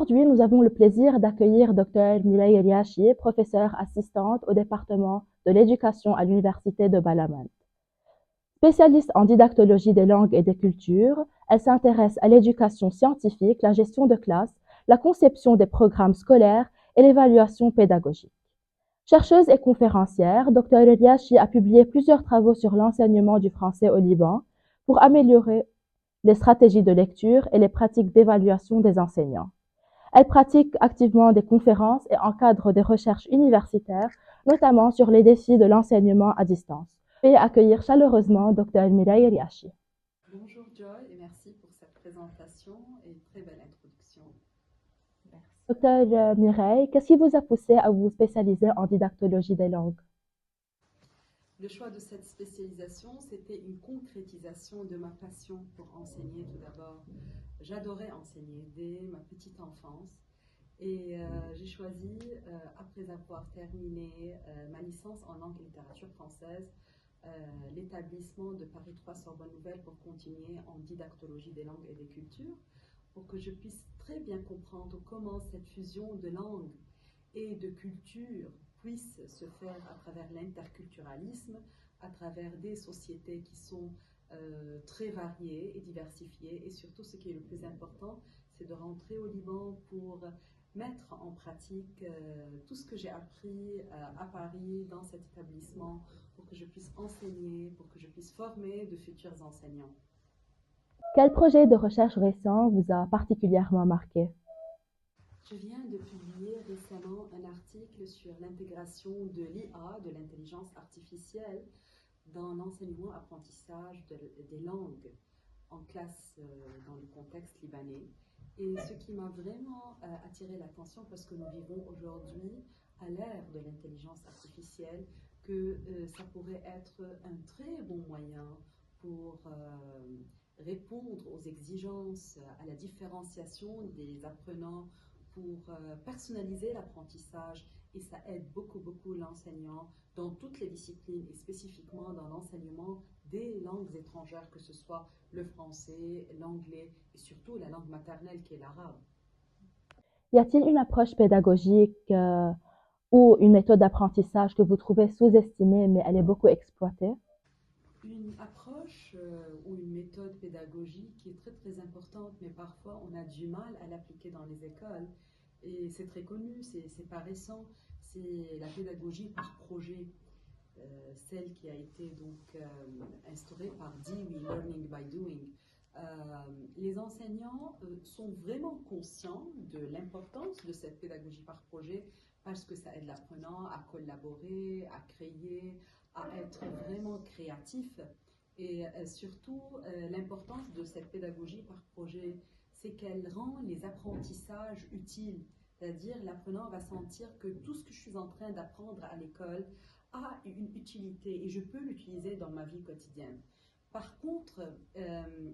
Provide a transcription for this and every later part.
Aujourd'hui, nous avons le plaisir d'accueillir Dr Mireille Riachi, professeure assistante au département de l'éducation à l'Université de Balamand. Spécialiste en didactologie des langues et des cultures, elle s'intéresse à l'éducation scientifique, la gestion de classe, la conception des programmes scolaires et l'évaluation pédagogique. Chercheuse et conférencière, Dr Riachi a publié plusieurs travaux sur l'enseignement du français au Liban pour améliorer les stratégies de lecture et les pratiques d'évaluation des enseignants. Elle pratique activement des conférences et encadre des recherches universitaires, notamment sur les défis de l'enseignement à distance. Veuillez accueillir chaleureusement Dr Mireille Riachi. Bonjour Joy et merci pour cette présentation et très belle introduction. Merci. Dr Mireille, qu'est-ce qui vous a poussé à vous spécialiser en didactologie des langues? Le choix de cette spécialisation, c'était une concrétisation de ma passion pour enseigner tout d'abord. J'adorais enseigner dès ma petite enfance et j'ai choisi, après avoir terminé ma licence en langue et littérature française, l'établissement de Paris 3 Sorbonne Nouvelle pour continuer en didactologie des langues et des cultures, pour que je puisse très bien comprendre comment cette fusion de langue et de culture puisse se faire à travers l'interculturalisme, à travers des sociétés qui sont très variées et diversifiées. Et surtout, ce qui est le plus important, c'est de rentrer au Liban pour mettre en pratique tout ce que j'ai appris à Paris, dans cet établissement, pour que je puisse enseigner, pour que je puisse former de futurs enseignants. Quel projet de recherche récent vous a particulièrement marqué? Je viens de publier récemment un article sur l'intégration de l'IA, de l'intelligence artificielle, dans l'enseignement-apprentissage des langues en classe dans le contexte libanais. Et ce qui m'a vraiment attiré l'attention, parce que nous vivons aujourd'hui à l'ère de l'intelligence artificielle, que ça pourrait être un très bon moyen pour répondre aux exigences, à la différenciation des apprenants, pour personnaliser l'apprentissage, et ça aide beaucoup l'enseignant dans toutes les disciplines et spécifiquement dans l'enseignement des langues étrangères, que ce soit le français, l'anglais et surtout la langue maternelle qui est l'arabe. Y a-t-il une approche pédagogique ou une méthode d'apprentissage que vous trouvez sous-estimée mais elle est beaucoup exploitée? Une approche ou une méthode pédagogique qui est très importante, mais parfois on a du mal à l'appliquer dans les écoles. Et c'est très connu, c'est pas récent, c'est la pédagogie par projet, celle qui a été donc instaurée par Dewey, Learning by Doing. Les enseignants sont vraiment conscients de l'importance de cette pédagogie par projet, parce que ça aide l'apprenant à collaborer, à créer, à être vraiment créatif. Et surtout, l'importance de cette pédagogie par projet, c'est qu'elle rend les apprentissages utiles. C'est-à-dire, l'apprenant va sentir que tout ce que je suis en train d'apprendre à l'école a une utilité et je peux l'utiliser dans ma vie quotidienne. Par contre,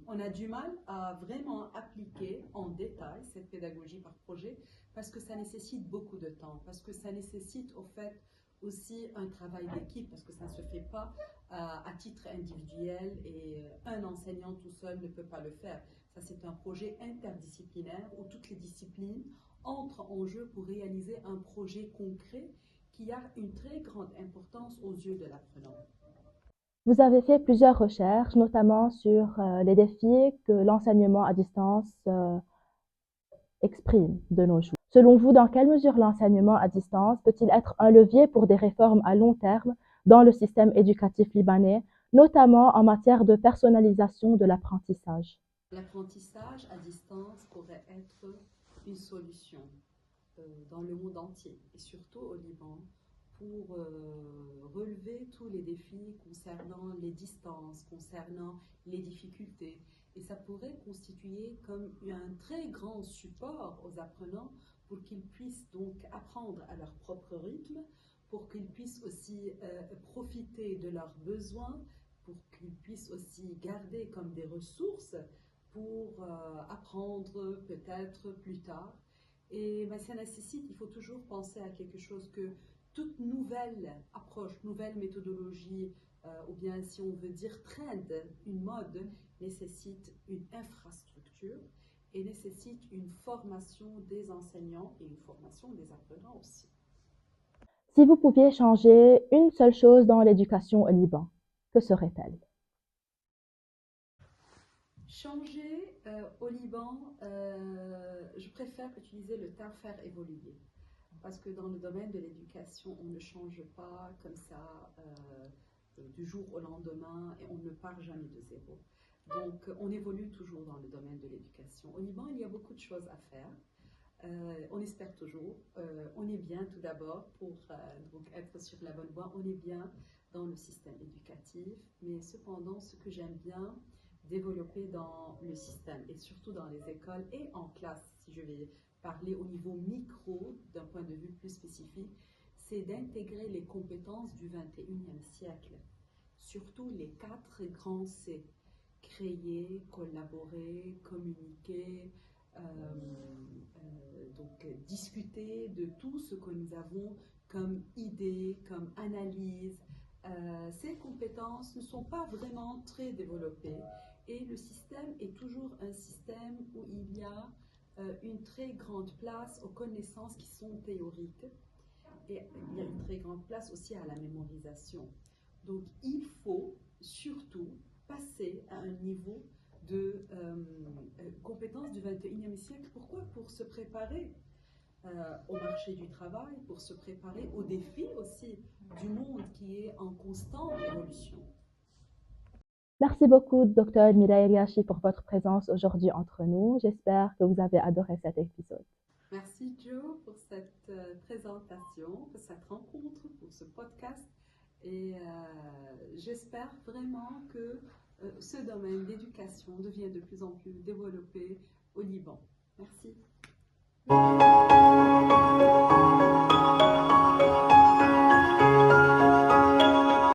on a du mal à vraiment appliquer en détail cette pédagogie par projet, parce que ça nécessite beaucoup de temps, parce que ça nécessite au fait aussi un travail d'équipe, parce que ça ne se fait pas à titre individuel et un enseignant tout seul ne peut pas le faire. Ça, c'est un projet interdisciplinaire où toutes les disciplines entrent en jeu pour réaliser un projet concret qui a une très grande importance aux yeux de l'apprenant. Vous avez fait plusieurs recherches, notamment sur les défis que l'enseignement à distance exprime de nos jours. Selon vous, dans quelle mesure l'enseignement à distance peut-il être un levier pour des réformes à long terme dans le système éducatif libanais, notamment en matière de personnalisation de l'apprentissage? L'apprentissage à distance pourrait être une solution dans le monde entier et surtout au Liban pour relever tous les défis concernant les distances, concernant les difficultés. Et ça pourrait constituer comme un très grand support aux apprenants pour qu'ils puissent donc apprendre à leur propre rythme, pour qu'ils puissent aussi profiter de leurs besoins, pour qu'ils puissent aussi garder comme des ressources pour apprendre peut-être plus tard. Et ben, ça nécessite, il faut toujours penser à quelque chose, que toute nouvelle approche, nouvelle méthodologie, ou bien si on veut dire trend, une mode, nécessite une infrastructure. et nécessite une formation des enseignants et une formation des apprenants aussi. Si vous pouviez changer une seule chose dans l'éducation au Liban, que serait-elle? Changer au Liban, je préfère utiliser le terme faire évoluer. Parce que dans le domaine de l'éducation, on ne change pas comme ça du jour au lendemain et on ne part jamais de zéro. Donc on évolue toujours dans le domaine de l'éducation. Au Liban, il y a beaucoup de choses à faire. On espère toujours. On est bien tout d'abord pour donc être sur la bonne voie. On est bien dans le système éducatif, mais cependant, ce que j'aime bien développer dans le système et surtout dans les écoles et en classe, si je vais parler au niveau micro d'un point de vue plus spécifique, c'est d'intégrer les compétences du 21e siècle, surtout les 4 grands C: créer, collaborer, communiquer, donc discuter de tout ce que nous avons comme idées, comme analyse. Ces compétences ne sont pas vraiment très développées et le système est toujours un système où il y a une très grande place aux connaissances qui sont théoriques et il y a une très grande place aussi à la mémorisation. Donc il faut surtout passer à un niveau de compétences du 21e siècle. Pourquoi? Pour se préparer au marché du travail, pour se préparer aux défis aussi du monde qui est en constante évolution. Merci beaucoup, Dr. Mila Eliachi, pour votre présence aujourd'hui entre nous. J'espère que vous avez adoré cet épisode. Merci Joe pour cette présentation, pour cette rencontre, pour ce podcast. Et j'espère vraiment que ce domaine d'éducation devient de plus en plus développé au Liban. Merci.